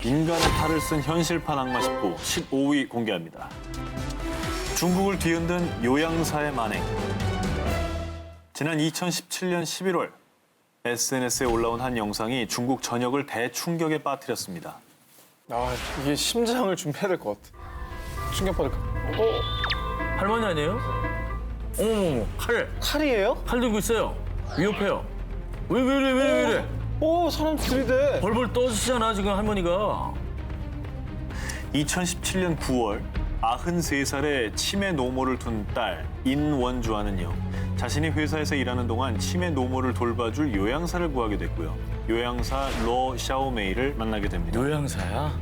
인간의 탈을 쓴 현실판 악마 19 15위 공개합니다. 중국을 뒤흔든 요양사의 만행. 지난 2017년 11월 SNS에 올라온 한 영상이 중국 전역을 대충격에 빠뜨렸습니다. 아, 이게 심장을 준비해야 될 것 같아. 충격받을 것 같아. 할머니 아니에요? 어머머머, 칼이에요? 칼 들고 있어요. 위협해요. 왜 이래? 오, 사람 들이대. 벌벌 떠시잖아, 지금 할머니가. 2017년 9월 93살의 치매 노모를 둔 딸 인원주아는요. 자신이 회사에서 일하는 동안 치매 노모를 돌봐줄 요양사를 구하게 됐고요. 요양사 로 샤오메이를 만나게 됩니다. 요양사야?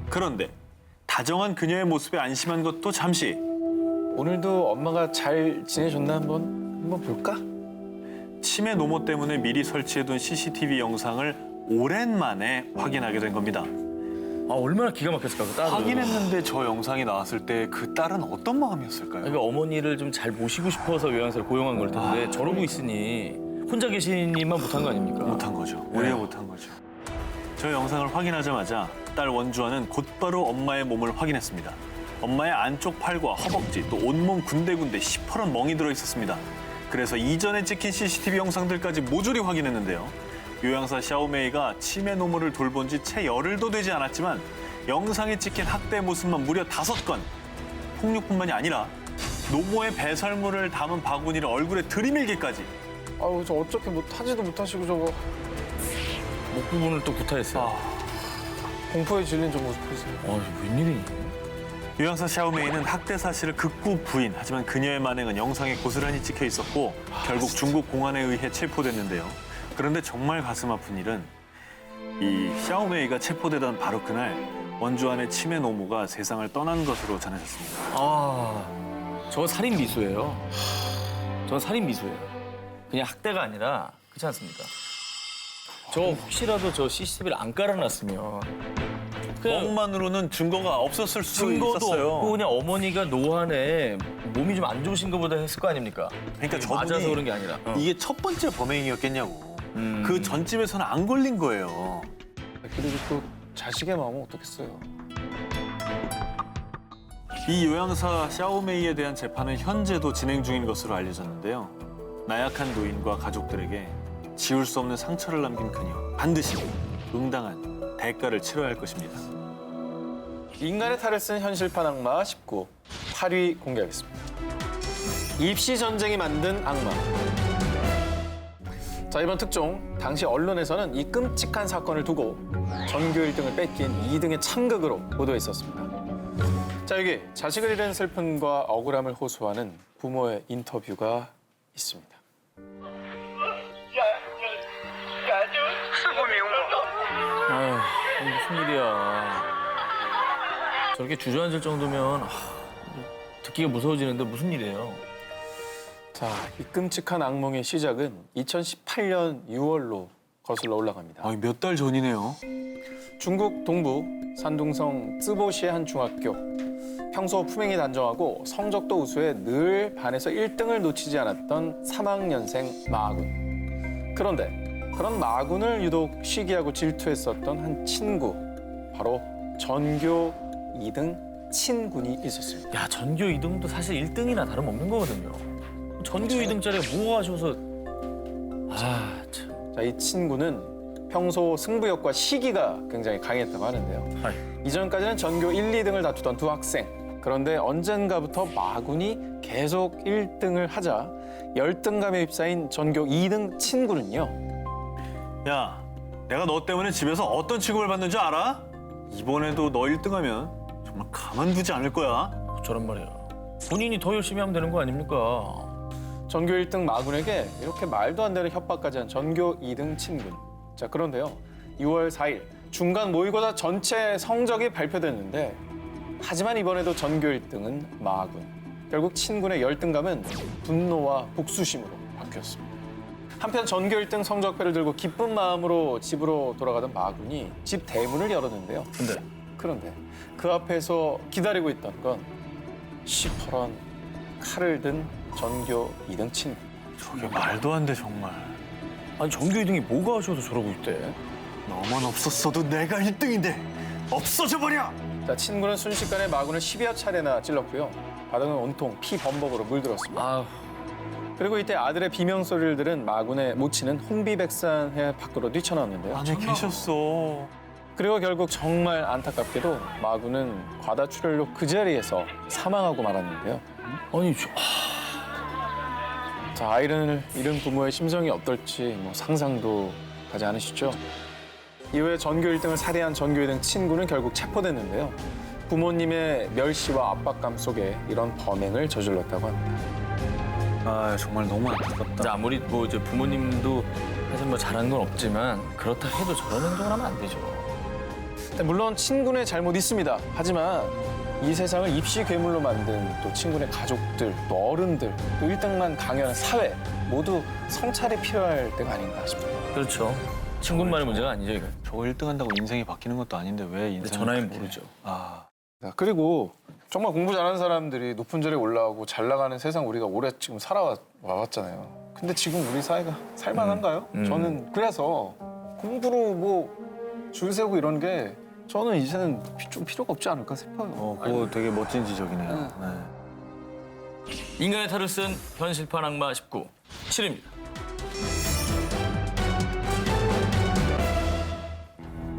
그런데 다정한 그녀의 모습에 안심한 것도 잠시. 오늘도 엄마가 잘 지내셨나 한번 볼까? 치매 노모 때문에 미리 설치해둔 CCTV 영상을 오랜만에 확인하게 된 겁니다. 아, 얼마나 기가 막혔을까, 그 딸은. 확인했는데 저 영상이 나왔을 때 그 딸은 어떤 마음이었을까요? 그러니까 어머니를 좀 잘 모시고 싶어서 요양사를 고용한 걸 텐데 저러고 있으니 혼자 계시니만 못한 거 아닙니까? 못한 거죠. 오히려 못한 거죠. 저 영상을 확인하자마자 딸 원주아는 곧바로 엄마의 몸을 확인했습니다. 엄마의 안쪽 팔과 허벅지 또 온몸 군데군데 시퍼런 멍이 들어 있었습니다. 그래서 이전에 찍힌 CCTV 영상들까지 모조리 확인했는데요. 요양사 샤오메이가 치매 노모를 돌본 지 채 열흘도 되지 않았지만 영상에 찍힌 학대 모습만 무려 5건. 폭력뿐만이 아니라 노모의 배설물을 담은 바구니를 얼굴에 들이밀기까지. 아우, 저 어떻게 하지도 못하시고 저거 목 부분을 또 구타했어요. 공포에 질린 저 모습 보세요. 아, 웬일이니? 요양사 샤오메이는 학대 사실을 극구 부인. 하지만 그녀의 만행은 영상에 고스란히 찍혀 있었고 결국 중국 공안에 의해 체포됐는데요. 그런데 정말 가슴 아픈 일은 이 샤오메이가 체포되던 바로 그날 원주안의 치매 노모가 세상을 떠난 것으로 전해졌습니다. 저 살인 미수예요. 저 살인 미수예요. 그냥 학대가 아니라 그렇지 않습니까? 저 혹시라도 저 CCTV를 안 깔아놨으면 그냥 멍만으로는 증거가 없었을 수도 증거도 있었어요. 없고 그냥 어머니가 노안에 몸이 좀 안 좋으신 것보다 했을 거 아닙니까? 그러니까 맞아서 저분이 그런 게 아니라. 이게 첫 번째 범행이었겠냐고. 그 전집에서는 안 걸린 거예요. 그리고 또 자식의 마음은 어떻겠어요? 이 요양사 샤오메이에 대한 재판은 현재도 진행 중인 것으로 알려졌는데요. 나약한 노인과 가족들에게 지울 수 없는 상처를 남긴 그녀. 반드시 응당한 대가를 치러야 할 것입니다. 인간의 탈을 쓴 현실판 악마 19 8위 공개하겠습니다. 입시 전쟁이 만든 악마. 자, 이번 특종 당시 언론에서는 이 끔찍한 사건을 두고 전교 1등을 뺏긴 2등의 참극으로 보도했었습니다. 자, 여기 자식을 잃은 슬픔과 억울함을 호소하는 부모의 인터뷰가 있습니다. 死不瞑目。 아휴, 무슨 일이야. 저렇게 주저앉을 정도면 듣기가 무서워지는데 무슨 일이에요? 자, 이 끔찍한 악몽의 시작은 2018년 6월로 거슬러 올라갑니다. 몇 달 전이네요. 중국 동부 산둥성 쯔보시의 한 중학교. 평소 품행이 단정하고 성적도 우수해 늘 반에서 1등을 놓치지 않았던 3학년생 마군. 그런데 그런 마군을 유독 시기하고 질투했었던 한 친구. 바로 전교 2등 친군이 있었습니다. 야, 전교 2등도 사실 1등이나 다름없는 거거든요. 전교 2등짜리가 뭐가 하셔서 참. 자, 이 친구는 평소 승부욕과 시기가 굉장히 강했다고 하는데요. 아이. 이전까지는 전교 1, 2등을 다투던 두 학생. 그런데 언젠가부터 마군이 계속 1등을 하자 열등감에 휩싸인 전교 2등 친구는요. 야, 내가 너 때문에 집에서 어떤 취급을 받는 줄 알아? 이번에도 너 1등하면 정말 가만두지 않을 거야. 저런 말이야. 본인이 더 열심히 하면 되는 거 아닙니까? 전교 1등 마군에게 이렇게 말도 안 되는 협박까지 한 전교 2등 친군. 자, 그런데요. 6월 4일 중간 모의고사 전체 성적이 발표됐는데 하지만 이번에도 전교 1등은 마군. 결국 친군의 열등감은 분노와 복수심으로 바뀌었습니다. 한편 전교 1등 성적표를 들고 기쁜 마음으로 집으로 돌아가던 마군이 집 대문을 열었는데요. 그런데 그 앞에서 기다리고 있던 건 시퍼런 칼을 든 전교 2등 친구. 저게 말도 안 돼 정말. 아니, 전교 2등이 뭐가 하셔도 저러고 있대? 너만 없었어도 내가 1등인데 없어져 버려! 자, 친구는 순식간에 마군을 10여 차례나 찔렀고요. 바닥은 온통 피 범벅으로 물들었습니다. 아우, 그리고 이때 아들의 비명 소리를 들은 마군의 모친은 혼비백산해 밖으로 뛰쳐나왔는데요. 안에 계셨어. 그리고 결국 정말 안타깝게도 마군은 과다출혈로 그 자리에서 사망하고 말았는데요. 아니, 자, 아이를 잃은 부모의 심정이 어떨지 상상도 가지 않으시죠? 이후에 전교 1등을 살해한 전교 2등 친구는 결국 체포됐는데요. 부모님의 멸시와 압박감 속에 이런 범행을 저질렀다고 합니다. 아, 정말 너무 안타깝다. 이제 아무리 뭐 이제 부모님도 사실 뭐 잘한 건 없지만 그렇다 해도 저런 행동을 하면 안 되죠. 물론 친구의 잘못 있습니다. 하지만 이 세상을 입시 괴물로 만든 또 친구의 가족들, 또 어른들, 또 1등만 강요하는 사회 모두 성찰이 필요할 때가 아닌가 싶습니다. 그렇죠. 친구만의 문제가 아니죠, 이건. 저거 1등 한다고 인생이 바뀌는 것도 아닌데 왜 인생을 근데 저 나이는 그렇게- 모르죠. 아, 그리고 정말 공부 잘하는 사람들이 높은 자리에 올라가고 잘 나가는 세상 우리가 오래 지금 살아왔잖아요. 근데 지금 우리 사회가 살만한가요? 저는 그래서 공부로 뭐 줄 세고 이런 게 저는 이제는 좀 필요가 없지 않을까 싶어요. 그거 되게 멋진 지적이네요. 네. 인간의 탈을 쓴 현실판 악마 19, 7입니다.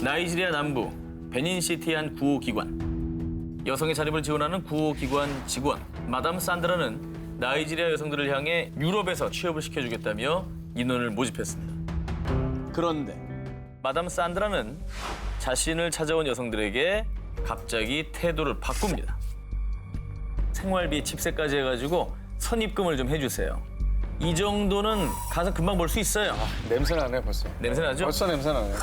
나이지리아 남부 베닌시티의 한 구호기관. 여성의 자립을 지원하는 구호기관 직원 마담 산드라는 나이지리아 여성들을 향해 유럽에서 취업을 시켜주겠다며 인원을 모집했습니다. 그런데 마담 산드라는 자신을 찾아온 여성들에게 갑자기 태도를 바꿉니다. 생활비 칩세까지 해가지고 선입금을 좀 해주세요. 이 정도는 가서 금방 벌 수 있어요. 냄새 나네 벌써. 냄새 나죠? 벌써 냄새 나네. 네.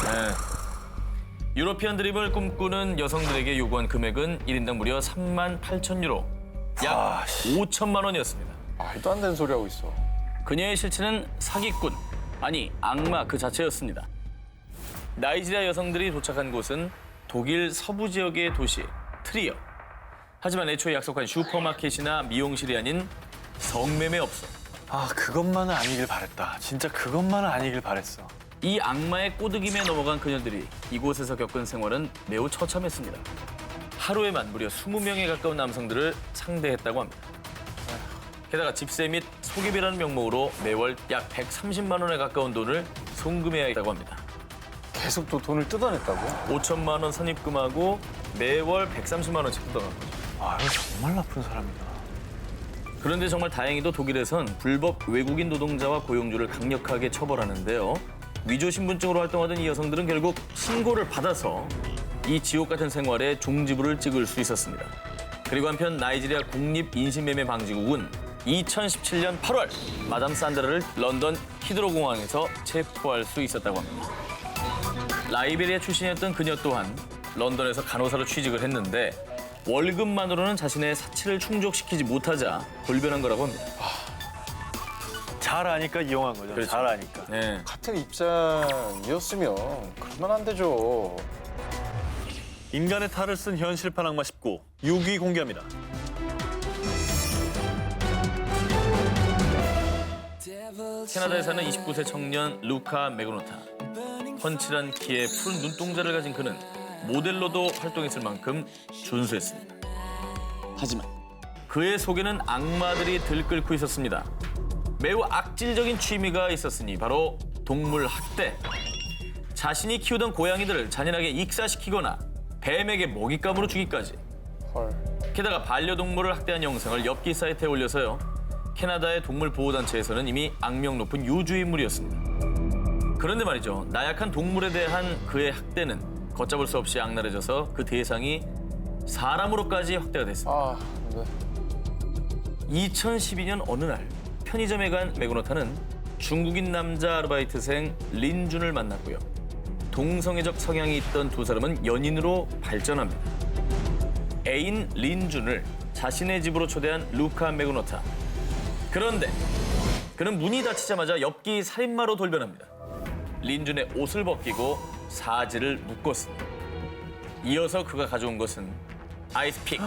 유러피안 드립을 꿈꾸는 여성들에게 요구한 금액은 1인당 무려 38,000유로, 약 5천만 원이었습니다. 말도 안 되는 소리 하고 있어. 그녀의 실체는 사기꾼, 아니 악마 그 자체였습니다. 나이지리아 여성들이 도착한 곳은 독일 서부 지역의 도시 트리어. 하지만 애초에 약속한 슈퍼마켓이나 미용실이 아닌 성매매업소. 아, 그것만은 아니길 바랬다. 진짜 그것만은 아니길 바랬어. 이 악마의 꼬드김에 넘어간 그녀들이 이곳에서 겪은 생활은 매우 처참했습니다. 하루에만 무려 20명에 가까운 남성들을 상대했다고 합니다. 게다가 집세 및 소개비라는 명목으로 매월 약 130만 원에 가까운 돈을 송금해야 했다고 합니다. 계속 또 돈을 뜯어냈다고? 5천만 원 선입금하고 매월 130만 원씩 뜯어간 거죠. 아, 이거 정말 나쁜 사람이다. 그런데 정말 다행히도 독일에선 불법 외국인 노동자와 고용주를 강력하게 처벌하는데요. 위조 신분증으로 활동하던 이 여성들은 결국 신고를 받아서 이 지옥 같은 생활에 종지부를 찍을 수 있었습니다. 그리고 한편 나이지리아 국립인신매매 방지국은 2017년 8월 마담 산드라를 런던 히드로 공항에서 체포할 수 있었다고 합니다. 라이베리아 출신이었던 그녀 또한 런던에서 간호사로 취직을 했는데 월급만으로는 자신의 사치를 충족시키지 못하자 돌변한 거라고 합니다. 잘 아니까 이용한 거죠. 그렇죠. 잘 아니까. 네. 같은 입장이었으면 그러면 안 되죠. 인간의 탈을 쓴 현실판 악마 19, 6위 공개합니다. 캐나다에 사는 29세 청년 루카 메그노타. 훤칠한 키에 푸른 눈동자를 가진 그는 모델로도 활동했을 만큼 준수했습니다. 하지만 그의 속에는 악마들이 들끓고 있었습니다. 매우 악질적인 취미가 있었으니 바로 동물 학대. 자신이 키우던 고양이들을 잔인하게 익사시키거나 뱀에게 먹잇감으로 주기까지. 헐. 게다가 반려동물을 학대한 영상을 엽기 사이트에 올려서요. 캐나다의 동물 보호단체에서는 이미 악명 높은 요주인물이었습니다. 그런데 말이죠. 나약한 동물에 대한 그의 학대는 걷잡을 수 없이 악랄해져서 그 대상이 사람으로까지 확대가 됐습니다. 아, 네. 2012년 어느 날 편의점에 간 메그노타는 중국인 남자 아르바이트생 린준을 만났고요. 동성애적 성향이 있던 두 사람은 연인으로 발전합니다. 애인 린준을 자신의 집으로 초대한 루카 메그노타. 그런데 그는 문이 닫히자마자 엽기 살인마로 돌변합니다. 린준의 옷을 벗기고 사지를 묶었습니다. 이어서 그가 가져온 것은 아이스픽.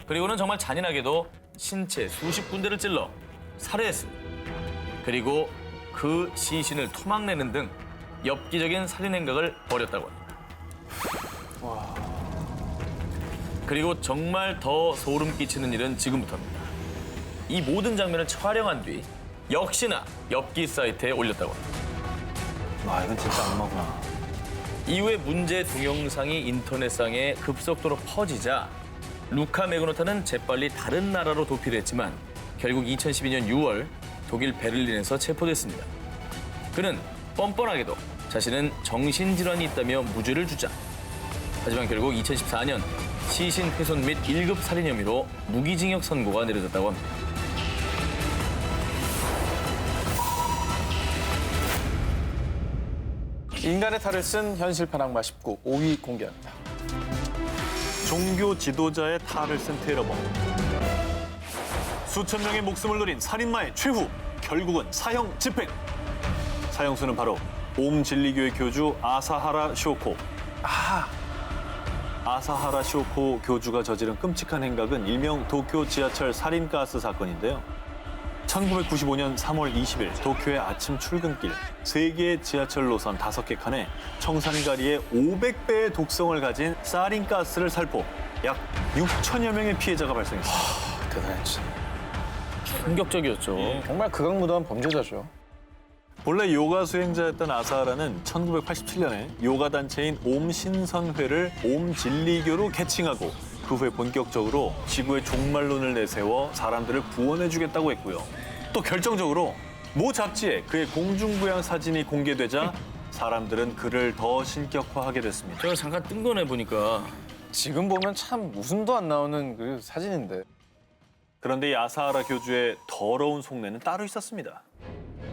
그리고는 정말 잔인하게도 신체 수십 군데를 찔러 살해했습니다. 그리고 그 시신을 토막내는 등 엽기적인 살인 행각을 벌였다고 합니다. 그리고 정말 더 소름 끼치는 일은 지금부터입니다. 이 모든 장면을 촬영한 뒤 역시나 엽기 사이트에 올렸다고 합니다. 와, 이건 진짜 악마구나. 이후에 문제 동영상이 인터넷상에 급속도로 퍼지자 루카 메그노타는 재빨리 다른 나라로 도피를 했지만 결국 2012년 6월 독일 베를린에서 체포됐습니다. 그는 뻔뻔하게도 자신은 정신질환이 있다며 무죄를 주자. 하지만 결국 2014년 시신 훼손 및 1급 살인 혐의로 무기징역 선고가 내려졌다고 합니다. 인간의 탈을 쓴 현실판 악마 19 5위 공개합니다. 종교 지도자의 탈을 쓴 테러범. 수천 명의 목숨을 노린 살인마의 최후. 결국은 사형 집행. 사형수는 바로 옴 진리교의 교주 아사하라 쇼코. 아사하라 쇼코 교주가 저지른 끔찍한 행각은 일명 도쿄 지하철 살인가스 사건인데요. 1995년 3월 20일 도쿄의 아침 출근길 3개의 지하철 노선 5개 칸에 청산가리의 500배의 독성을 가진 사린가스를 살포 약 6천여 명의 피해자가 발생했습니다. 대단했지. 충격적이었죠. 정말 극악무도한 범죄자죠. 본래 요가 수행자였던 아사하라는 1987년에 요가 단체인 옴신선회를 옴진리교로 개칭하고 그 후에 본격적으로 지구의 종말론을 내세워 사람들을 구원해주겠다고 했고요. 또 결정적으로 모 잡지에 그의 공중부양 사진이 공개되자 사람들은 그를 더 신격화하게 됐습니다. 제가 잠깐 뜬금해 보니까 지금 보면 참 웃음도 안 나오는 그 사진인데. 그런데 이 아사하라 교주의 더러운 속내는 따로 있었습니다.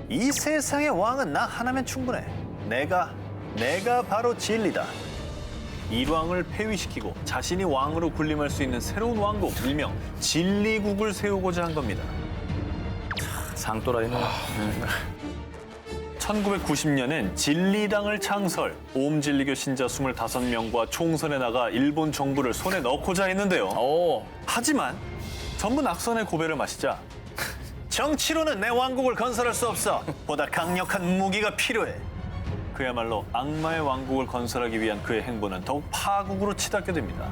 이 세상의 왕은 나 하나면 충분해. 내가 바로 진리다. 일왕을 폐위시키고 자신이 왕으로 군림할 수 있는 새로운 왕국, 일명 진리국을 세우고자 한 겁니다. 상또라이네. 1990년엔 진리당을 창설, 옴진리교 신자 25명과 총선에 나가 일본 정부를 손에 넣고자 했는데요. 하지만 전부 낙선의 고배를 마시자 정치로는 내 왕국을 건설할 수 없어. 보다 강력한 무기가 필요해. 그야말로 악마의 왕국을 건설하기 위한 그의 행보는 더욱 파국으로 치닫게 됩니다.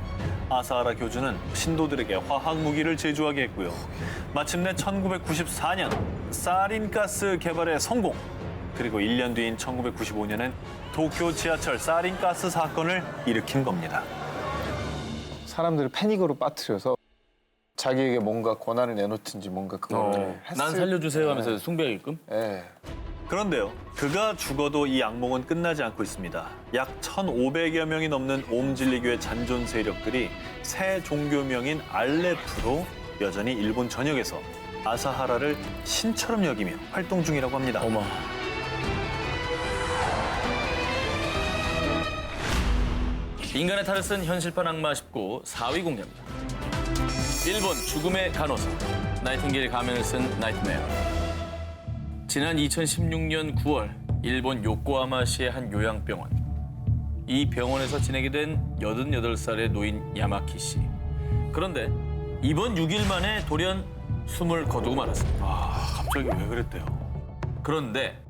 아사하라 교주는 신도들에게 화학 무기를 제조하게 했고요. 마침내 1994년 사린가스 개발에 성공. 그리고 1년 뒤인 1995년엔 도쿄 지하철 사린가스 사건을 일으킨 겁니다. 사람들을 패닉으로 빠뜨려서 자기에게 뭔가 권한을 내놓든지 뭔가 그걸 했을 난 살려주세요 하면서 숭배하게끔. 예. 그런데요, 그가 죽어도 이 악몽은 끝나지 않고 있습니다. 약 1,500여 명이 넘는 옴진리교의 잔존 세력들이 새 종교명인 알레프로 여전히 일본 전역에서 아사하라를 신처럼 여기며 활동 중이라고 합니다. 어머. 인간의 탈을 쓴 현실판 악마 19 4위 공개합니다. 일본 죽음의 간호사 나이팅게일 가면을 쓴 나이트메어. 지난 2016년 9월 일본 요코하마시의 한 요양병원. 이 병원에서 지내게 된 88살의 노인 야마키 씨. 그런데 이번 6일 만에 돌연 숨을 거두고 말았습니다. 갑자기 왜 그랬대요? 그런데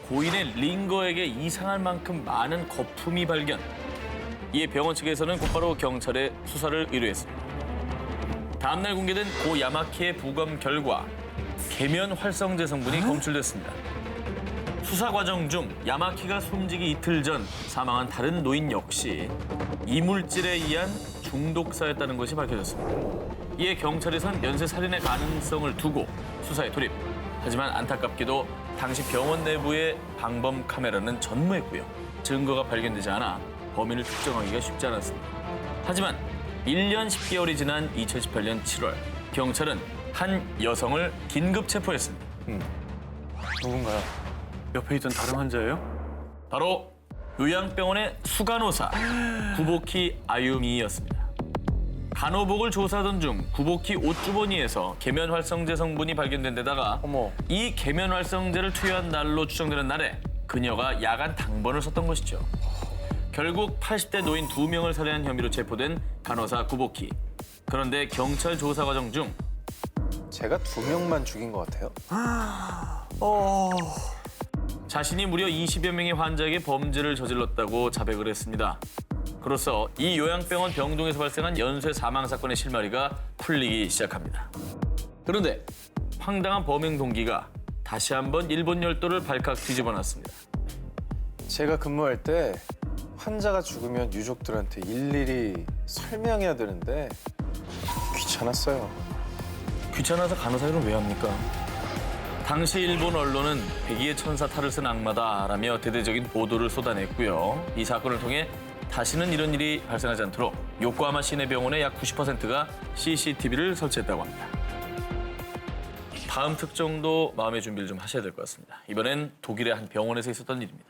고인의 링거에게 이상할 만큼 많은 거품이 발견. 이에 병원 측에서는 곧바로 경찰에 수사를 의뢰했습니다. 다음 날 공개된 고 야마키의 부검 결과 계면 활성제 성분이 검출됐습니다. 수사 과정 중 야마키가 숨지기 이틀 전 사망한 다른 노인 역시 이물질에 의한 중독사였다는 것이 밝혀졌습니다. 이에 경찰에선 연쇄 살인의 가능성을 두고 수사에 돌입. 하지만 안타깝게도 당시 병원 내부의 방범 카메라는 전무했고요. 증거가 발견되지 않아 범인을 특정하기가 쉽지 않았습니다. 하지만 1년 10개월이 지난 2018년 7월 경찰은 한 여성을 긴급 체포했습니다. 누군가요? 옆에 있던 다른 환자예요? 바로 요양병원의 수간호사 구보키 아유미였습니다. 간호복을 조사하던 중 구보키 옷주머니에서 계면활성제 성분이 발견된 데다가 어머. 이 계면활성제를 투여한 날로 추정되는 날에 그녀가 야간 당번을 썼던 것이죠. 결국 80대 노인 2명을 살해한 혐의로 체포된 간호사 구보키. 그런데 경찰 조사 과정 중 제가 2명만 죽인 것 같아요. 자신이 무려 20여 명의 환자에게 범죄를 저질렀다고 자백을 했습니다. 그로써 이 요양병원 병동에서 발생한 연쇄 사망 사건의 실마리가 풀리기 시작합니다. 그런데 황당한 범행 동기가 다시 한번 일본 열도를 발칵 뒤집어놨습니다. 제가 근무할 때 환자가 죽으면 유족들한테 일일이 설명해야 되는데 귀찮았어요. 귀찮아서 간호사 일은 왜 합니까? 당시 일본 언론은 백의의 천사 탈을 쓴 악마다라며 대대적인 보도를 쏟아냈고요. 이 사건을 통해 다시는 이런 일이 발생하지 않도록 요코하마 시내병원의 약 90%가 CCTV를 설치했다고 합니다. 다음 특정도 마음의 준비를 좀 하셔야 될 것 같습니다. 이번엔 독일의 한 병원에서 있었던 일입니다.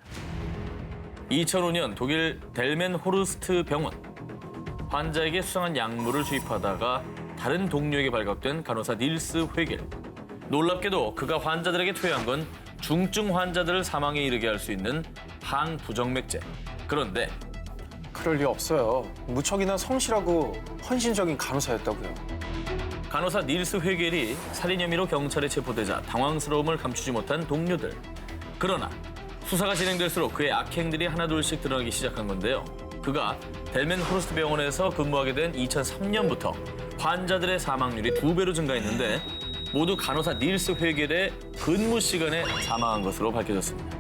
2005년 독일 델멘 호르스트 병원. 환자에게 수상한 약물을 주입하다가 다른 동료에게 발각된 간호사 닐스 회겔. 놀랍게도 그가 환자들에게 투여한 건 중증 환자들을 사망에 이르게 할 수 있는 항부정맥제. 그런데 그럴 리 없어요. 무척이나 성실하고 헌신적인 간호사였다고요. 간호사 닐스 회겔이 살인 혐의로 경찰에 체포되자 당황스러움을 감추지 못한 동료들. 그러나 수사가 진행될수록 그의 악행들이 하나둘씩 드러나기 시작한 건데요. 그가 델멘 호르스트 병원에서 근무하게 된 2003년부터 환자들의 사망률이 2배로 증가했는데 모두 간호사 닐스 회겔의 근무 시간에 사망한 것으로 밝혀졌습니다.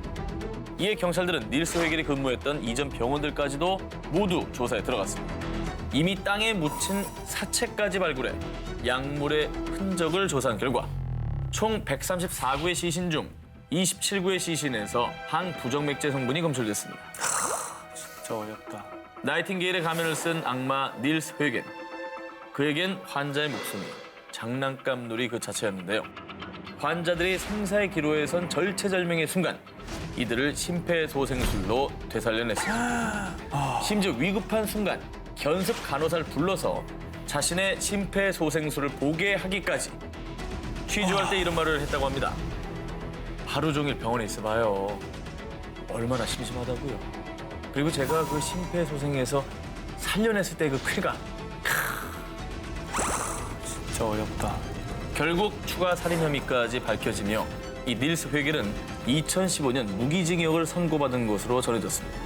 이에 경찰들은 닐스 회겔이 근무했던 이전 병원들까지도 모두 조사에 들어갔습니다. 이미 땅에 묻힌 사체까지 발굴해 약물의 흔적을 조사한 결과 총 134구의 시신 중 27구의 시신에서 항부정맥제 성분이 검출됐습니다. 진짜 어렵다. 나이팅게일의 가면을 쓴 악마 닐스 회겐. 그에겐 환자의 목숨이 장난감놀이 그 자체였는데요. 환자들이 생사의 기로에 선 절체절명의 순간 이들을 심폐소생술로 되살려냈습니다. 심지어 위급한 순간 견습 간호사를 불러서 자신의 심폐소생술을 보게 하기까지 취조할 때 이런 말을 했다고 합니다. 하루 종일 병원에 있어봐요. 얼마나 심심하다고요. 그리고 제가 그 심폐소생에서 살려냈을 때 그 쾌감. 진짜 어렵다. 결국 추가 살인 혐의까지 밝혀지며 이 닐스 회겔은 2015년 무기징역을 선고받은 것으로 전해졌습니다.